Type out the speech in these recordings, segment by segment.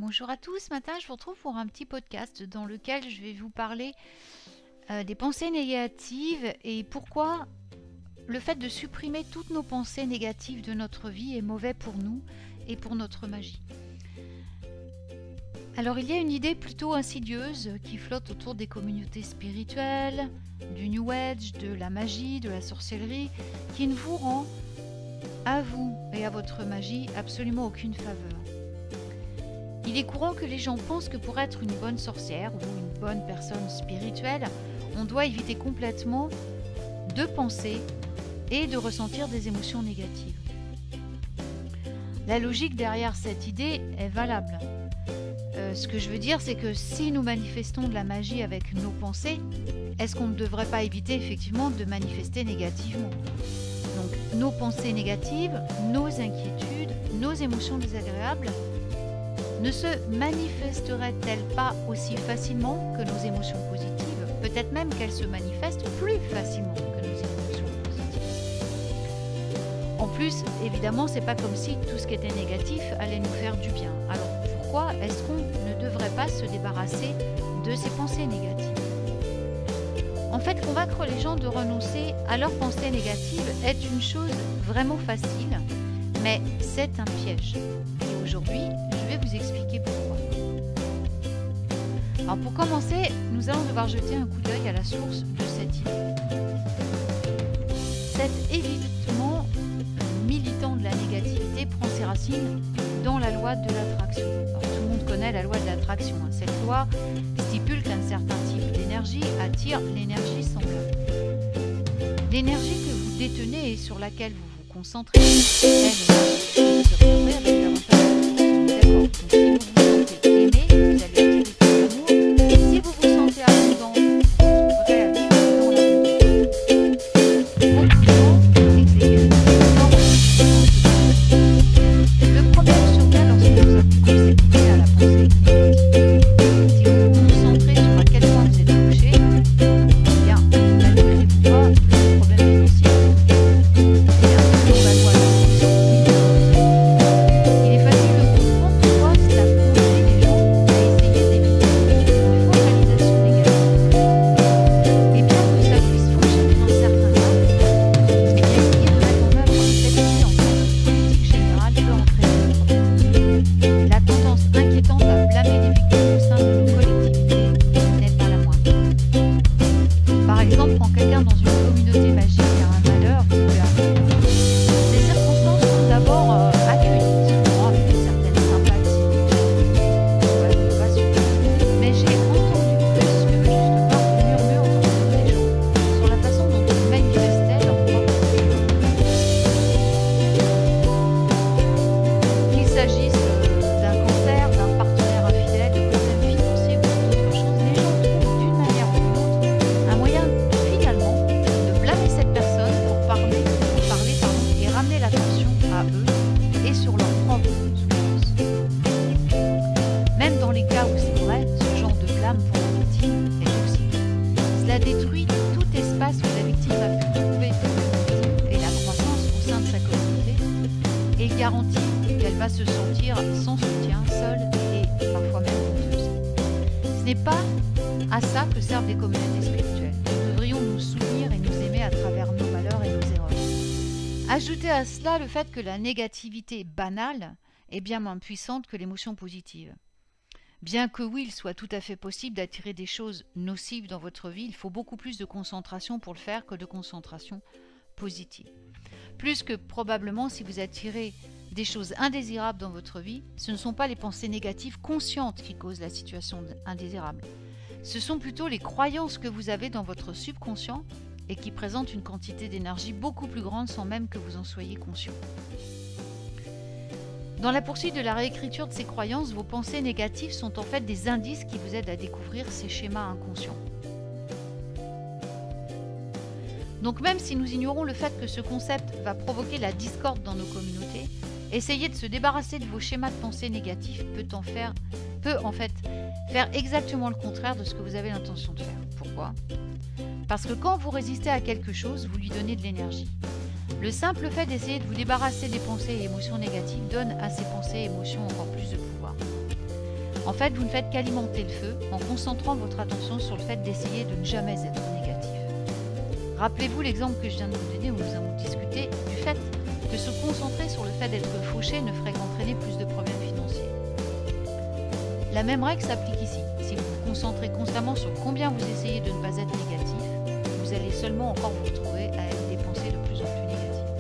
Bonjour à tous, ce matin je vous retrouve pour un petit podcast dans lequel je vais vous parler des pensées négatives et pourquoi le fait de supprimer toutes nos pensées négatives de notre vie est mauvais pour nous et pour notre magie. Alors il y a une idée plutôt insidieuse qui flotte autour des communautés spirituelles, du New Age, de la magie, de la sorcellerie, qui ne vous rend à vous et à votre magie absolument aucune faveur. Il est courant que les gens pensent que pour être une bonne sorcière ou une bonne personne spirituelle, on doit éviter complètement de penser et de ressentir des émotions négatives. La logique derrière cette idée est valable. Ce que je veux dire, c'est que si nous manifestons de la magie avec nos pensées, est-ce qu'on ne devrait pas éviter effectivement de manifester négativement ? Donc nos pensées négatives, nos inquiétudes, nos émotions désagréables ne se manifesteraient-elles pas aussi facilement que nos émotions positives ? Peut-être même qu'elles se manifestent plus facilement que nos émotions positives. En plus, évidemment, c'est pas comme si tout ce qui était négatif allait nous faire du bien. Alors pourquoi est-ce qu'on ne devrait pas se débarrasser de ces pensées négatives ? En fait, convaincre les gens de renoncer à leurs pensées négatives est une chose vraiment facile, mais c'est un piège. Et aujourd'hui, je vais vous expliquer pourquoi. Alors pour commencer, nous allons devoir jeter un coup d'œil à la source de cette idée. Cet évitement militant de la négativité prend ses racines dans la loi de l'attraction. Alors, tout le monde connaît la loi de l'attraction. Cette loi stipule qu'un certain type d'énergie attire l'énergie semblable. L'énergie que vous détenez et sur laquelle vous vous concentrez est l'énergie que vous obtiendrez avec davantage de d'accord. Donc si vous vous sentez aimé, vous allez attirer plus d'amour. Si vous vous sentez abondant, vous trouverez à vivre dans la conclusion, exécutez le problème survient lorsque vous appliquez cette idée à la pensée négative. Si vous vous concentrez sur à quel point vous êtes touché, eh bien, n'attirez-vous pas le problème financier. Il est facile de comprendre pourquoi cela conduit les gens à essayer d'éviter une focalisation négative. Et bien que ça puisse fonctionner dans certains cas, eh bien, essayer de mettre en œuvre cette idée en tant que politique générale peut entraîner des problèmes. La tendance inquiétante à blâmer les victimes au sein de nos collectivités n'est pas la moindre. Par exemple, quand quelqu'un dans une communauté magique a un malheur qui lui arrive, les circonstances sont d'abord accueillies, souvent avec une certaine sympathie, ouais, pas sûr. Mais j'ai entendu plus que juste voir le murmure dans les gens sur la façon dont ils manifestaient leur propre joie. Qu'il s'agisse d'un cancer, d'un partenaire infidèle, de problèmes financiers ou d'autres choses, les gens trouvent d'une manière ou d'une autre un moyen finalement de blâmer cette personne pour parler et ramener l'attention à eux et sur leur propre souffrance. Même dans les cas où c'est vrai, ce genre de blâme pour la victime est toxique. Cela détruit tout espace où la victime a pu trouver et la croissance au sein de sa communauté et garantit qu'elle va se sentir sans soutien, seule et parfois même honteuse. Ce n'est pas à ça que servent les communautés spirituelles. Nous devrions nous soutenir et nous aimer à travers nos malheurs et nos erreurs. Ajoutez à cela le fait que la négativité banale est bien moins puissante que l'émotion positive. Bien que oui, il soit tout à fait possible d'attirer des choses nocives dans votre vie, il faut beaucoup plus de concentration pour le faire que de concentration positive. Plus que probablement si vous attirez des choses indésirables dans votre vie, ce ne sont pas les pensées négatives conscientes qui causent la situation indésirable. Ce sont plutôt les croyances que vous avez dans votre subconscient et qui présentent une quantité d'énergie beaucoup plus grande sans même que vous en soyez conscient. Dans la poursuite de la réécriture de ces croyances, vos pensées négatives sont en fait des indices qui vous aident à découvrir ces schémas inconscients. Donc même si nous ignorons le fait que ce concept va provoquer la discorde dans nos communautés, essayer de se débarrasser de vos schémas de pensée négatifs peut en fait faire exactement le contraire de ce que vous avez l'intention de faire. Pourquoi ? Parce que quand vous résistez à quelque chose, vous lui donnez de l'énergie. Le simple fait d'essayer de vous débarrasser des pensées et émotions négatives donne à ces pensées et émotions encore plus de pouvoir. En fait, vous ne faites qu'alimenter le feu en concentrant votre attention sur le fait d'essayer de ne jamais être négatif. Rappelez-vous l'exemple que je viens de vous donner où nous avons discuté du fait que se concentrer sur le fait d'être fauché ne ferait qu'entraîner plus de problèmes financiers. La même règle s'applique ici. Si vous vous concentrez constamment sur combien vous essayez de ne pas être négatif, vous allez seulement encore vous retrouver à être des pensées de plus en plus négatives.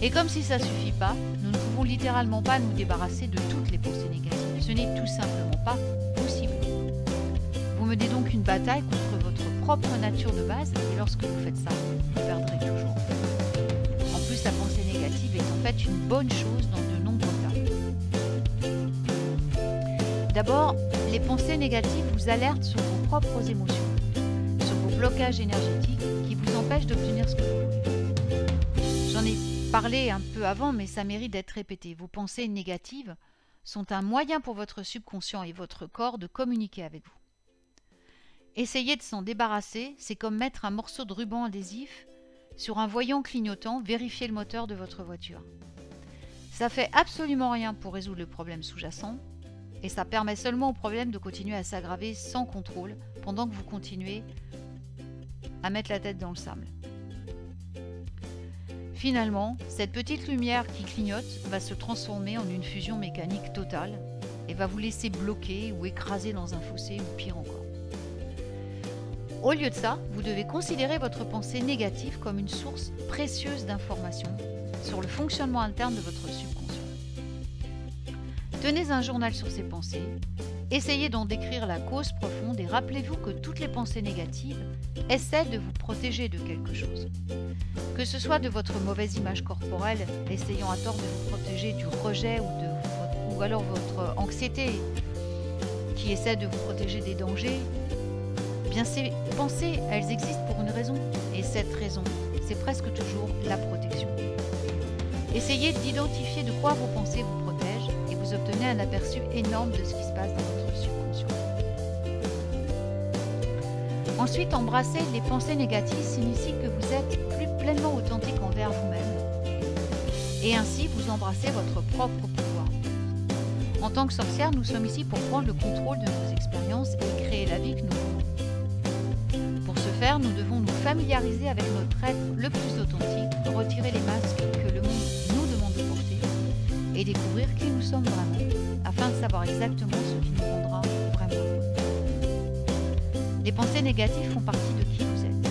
Et comme si ça ne suffit pas, nous ne pouvons littéralement pas nous débarrasser de toutes les pensées négatives. Ce n'est tout simplement pas possible. Vous menez donc une bataille contre votre propre nature de base et lorsque vous faites ça, vous perdrez toujours. En plus, la pensée négative est en fait une bonne chose dans de nombreux cas. D'abord, les pensées négatives vous alertent sur vos propres émotions, sur vos blocages énergétiques qui vous empêchent d'obtenir ce que vous voulez. J'en ai parlé un peu avant, mais ça mérite d'être répété. Vos pensées négatives sont un moyen pour votre subconscient et votre corps de communiquer avec vous. Essayer de s'en débarrasser, c'est comme mettre un morceau de ruban adhésif sur un voyant clignotant, vérifier le moteur de votre voiture. Ça fait absolument rien pour résoudre le problème sous-jacent et ça permet seulement au problème de continuer à s'aggraver sans contrôle pendant que vous continuez à mettre la tête dans le sable. Finalement, cette petite lumière qui clignote va se transformer en une fusion mécanique totale et va vous laisser bloqué ou écrasé dans un fossé ou pire encore. Au lieu de ça, vous devez considérer votre pensée négative comme une source précieuse d'informations sur le fonctionnement interne de votre subconscient. Tenez un journal sur ces pensées, essayez d'en décrire la cause profonde et rappelez-vous que toutes les pensées négatives essaient de vous protéger de quelque chose. Que ce soit de votre mauvaise image corporelle, essayant à tort de vous protéger du rejet ou alors votre anxiété qui essaie de vous protéger des dangers, bien ces pensées, elles existent pour une raison. Et cette raison, c'est presque toujours la protection. Essayez d'identifier de quoi vos pensées vous protègent et vous obtenez un aperçu énorme de ce qui se passe dans votre subconscient. Ensuite, embrasser les pensées négatives signifie que vous êtes plus pleinement authentique envers vous-même. Et ainsi, vous embrassez votre propre pouvoir. En tant que sorcière, nous sommes ici pour prendre le contrôle de nos expériences et créer la vie que nous voulons. Pour ce faire, nous devons nous familiariser avec notre être le plus authentique, retirer les masques que le monde nous demande de porter et découvrir qui nous sommes vraiment, afin de savoir exactement ce qui nous rendra vraiment heureux. Les pensées négatives font partie de qui vous êtes.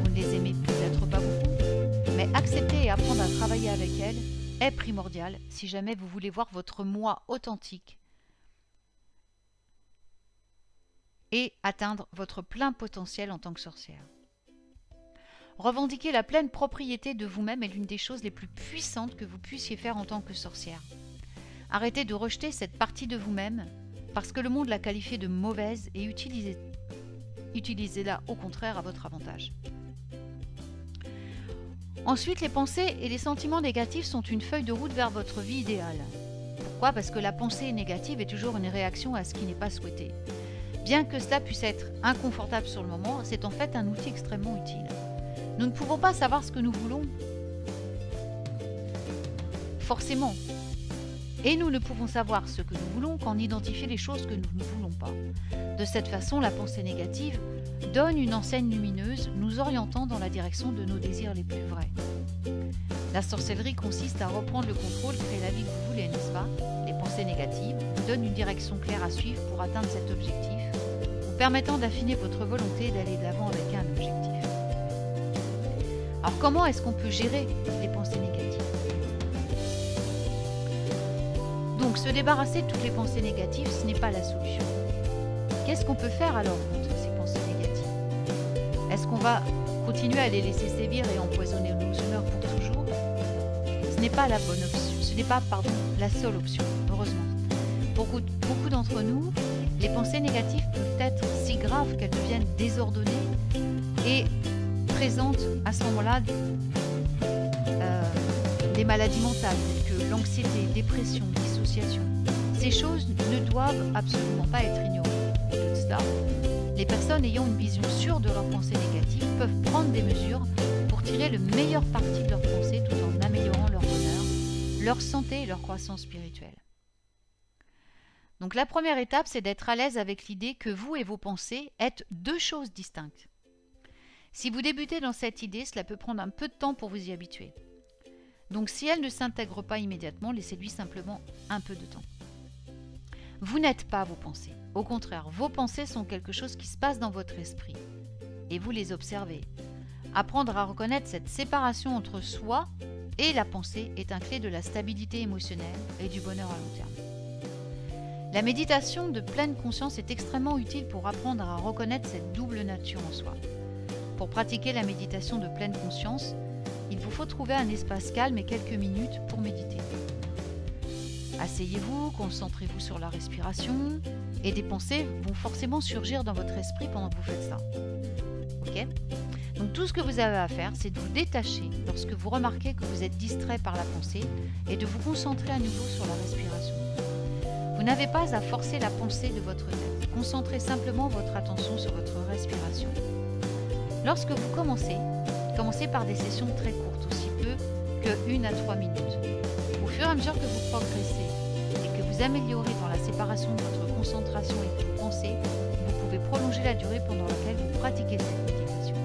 Vous ne les aimez peut-être pas beaucoup, mais accepter et apprendre à travailler avec elles est primordial si jamais vous voulez voir votre moi authentique et atteindre votre plein potentiel en tant que sorcière. Revendiquer la pleine propriété de vous-même est l'une des choses les plus puissantes que vous puissiez faire en tant que sorcière. Arrêtez de rejeter cette partie de vous-même parce que le monde l'a qualifiée de mauvaise et utilisez-la au contraire à votre avantage. Ensuite, les pensées et les sentiments négatifs sont une feuille de route vers votre vie idéale. Pourquoi ? Parce que la pensée négative est toujours une réaction à ce qui n'est pas souhaité. Bien que cela puisse être inconfortable sur le moment, c'est en fait un outil extrêmement utile. Nous ne pouvons pas savoir ce que nous voulons, forcément. Et nous ne pouvons savoir ce que nous voulons qu'en identifier les choses que nous ne voulons pas. De cette façon, la pensée négative donne une enseigne lumineuse, nous orientant dans la direction de nos désirs les plus vrais. La sorcellerie consiste à reprendre le contrôle, créer la vie que vous voulez, n'est-ce pas ? Les pensées négatives vous donnent une direction claire à suivre pour atteindre cet objectif, vous permettant d'affiner votre volonté et d'aller de l'avant avec un objectif. Alors comment est-ce qu'on peut gérer les pensées négatives ? Donc se débarrasser de toutes les pensées négatives, ce n'est pas la solution. Qu'est-ce qu'on peut faire alors contre ces pensées négatives ? Est-ce qu'on va continuer à les laisser sévir et empoisonner nos humeurs pour toujours ? Ce n'est pas la bonne option, ce n'est pas, la seule option, heureusement. Pour beaucoup d'entre nous, les pensées négatives peuvent être si graves qu'elles deviennent désordonnées et présentent à ce moment-là des maladies mentales telles que l'anxiété, dépression, dissociation. Ces choses ne doivent absolument pas être ignorées. De cela, les personnes ayant une vision sûre de leurs pensées négatives peuvent prendre des mesures pour tirer le meilleur parti de leurs pensées tout en améliorant leur bonheur, leur santé et leur croissance spirituelle. Donc la première étape, c'est d'être à l'aise avec l'idée que vous et vos pensées êtes deux choses distinctes. Si vous débutez dans cette idée, cela peut prendre un peu de temps pour vous y habituer. Donc si elle ne s'intègre pas immédiatement, laissez-lui simplement un peu de temps. Vous n'êtes pas vos pensées. Au contraire, vos pensées sont quelque chose qui se passe dans votre esprit. Et vous les observez. Apprendre à reconnaître cette séparation entre soi et la pensée est un clé de la stabilité émotionnelle et du bonheur à long terme. La méditation de pleine conscience est extrêmement utile pour apprendre à reconnaître cette double nature en soi. Pour pratiquer la méditation de pleine conscience, il vous faut trouver un espace calme et quelques minutes pour méditer. Asseyez-vous, concentrez-vous sur la respiration et des pensées vont forcément surgir dans votre esprit pendant que vous faites ça. Ok ? Donc tout ce que vous avez à faire, c'est de vous détacher lorsque vous remarquez que vous êtes distrait par la pensée et de vous concentrer à nouveau sur la respiration. Vous n'avez pas à forcer la pensée de votre tête. Concentrez simplement votre attention sur votre respiration. Lorsque vous commencez par des sessions très courtes, aussi peu que 1 à 3 minutes. Au fur et à mesure que vous progressez et que vous améliorez dans la séparation de votre concentration et de vos pensées, vous pouvez prolonger la durée pendant laquelle vous pratiquez cette méditation.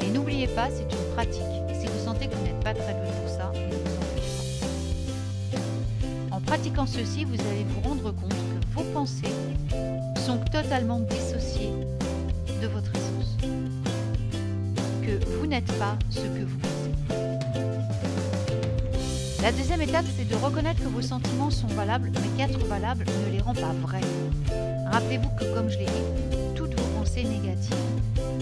Et n'oubliez pas, c'est une pratique. Si vous sentez que vous n'êtes pas très doué pour ça, ne vous en faites pas. En pratiquant ceci, vous allez vous rendre compte que vos pensées sont totalement dissociées de votre essence. Que vous n'êtes pas ce que vous pensez. La deuxième étape, c'est de reconnaître que vos sentiments sont valables, mais qu'être valables ne les rend pas vrais. Rappelez-vous que, comme je l'ai dit, toutes vos pensées négatives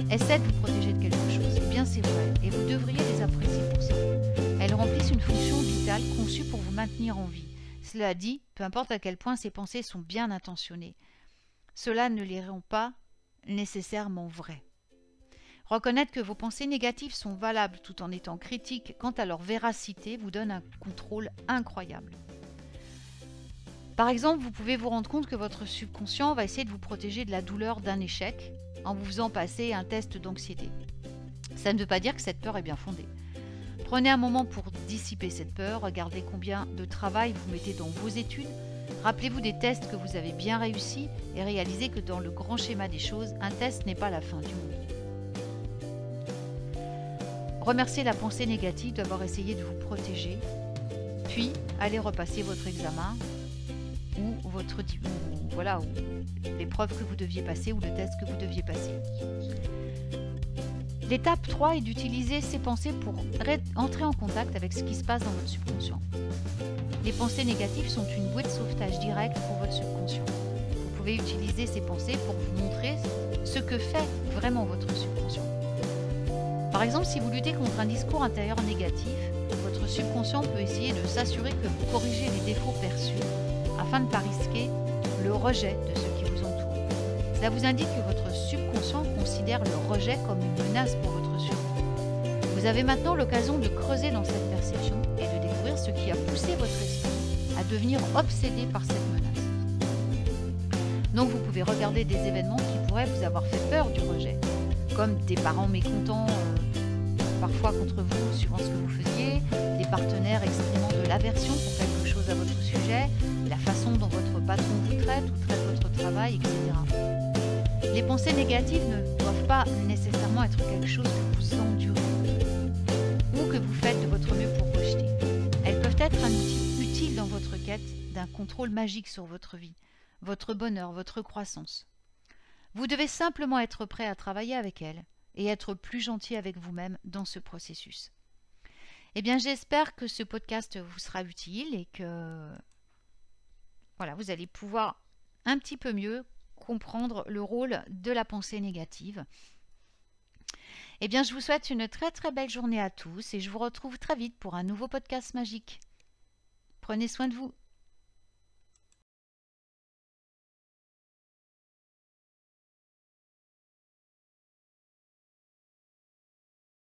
essaient de vous protéger de quelque chose. Eh bien, c'est vrai, et vous devriez les apprécier pour ça. Elles remplissent une fonction vitale conçue pour vous maintenir en vie. Cela dit, peu importe à quel point ces pensées sont bien intentionnées, cela ne les rend pas nécessairement vraies. Reconnaître que vos pensées négatives sont valables tout en étant critiques quant à leur véracité vous donne un contrôle incroyable. Par exemple, vous pouvez vous rendre compte que votre subconscient va essayer de vous protéger de la douleur d'un échec en vous faisant passer un test d'anxiété. Ça ne veut pas dire que cette peur est bien fondée. Prenez un moment pour dissiper cette peur, regardez combien de travail vous mettez dans vos études, rappelez-vous des tests que vous avez bien réussis et réalisez que dans le grand schéma des choses, un test n'est pas la fin du monde. Remerciez la pensée négative d'avoir essayé de vous protéger, puis allez repasser votre examen ou l'épreuve que vous deviez passer ou le test que vous deviez passer. L'étape 3 est d'utiliser ces pensées pour entrer en contact avec ce qui se passe dans votre subconscient. Les pensées négatives sont une bouée de sauvetage directe pour votre subconscient. Vous pouvez utiliser ces pensées pour vous montrer ce que fait vraiment votre subconscient. Par exemple, si vous luttez contre un discours intérieur négatif, votre subconscient peut essayer de s'assurer que vous corrigez les défauts perçus afin de ne pas risquer le rejet de ceux qui vous entourent. Cela vous indique que votre subconscient considère le rejet comme une menace pour votre survie. Vous avez maintenant l'occasion de creuser dans cette perception et de découvrir ce qui a poussé votre esprit à devenir obsédé par cette menace. Donc vous pouvez regarder des événements qui pourraient vous avoir fait peur du rejet, comme des parents mécontents parfois contre vous suivant ce que vous faisiez, des partenaires exprimant de l'aversion pour quelque chose à votre sujet, la façon dont votre patron vous traite ou traite votre travail, etc. Les pensées négatives ne doivent pas nécessairement être quelque chose que vous endurez ou que vous faites de votre mieux pour rejeter. Elles peuvent être un outil utile dans votre quête d'un contrôle magique sur votre vie, votre bonheur, votre croissance. Vous devez simplement être prêt à travailler avec elles et être plus gentil avec vous-même dans ce processus. Eh bien, j'espère que ce podcast vous sera utile et que vous allez pouvoir un petit peu mieux comprendre le rôle de la pensée négative. Eh bien, je vous souhaite une très très belle journée à tous et je vous retrouve très vite pour un nouveau podcast magique. Prenez soin de vous.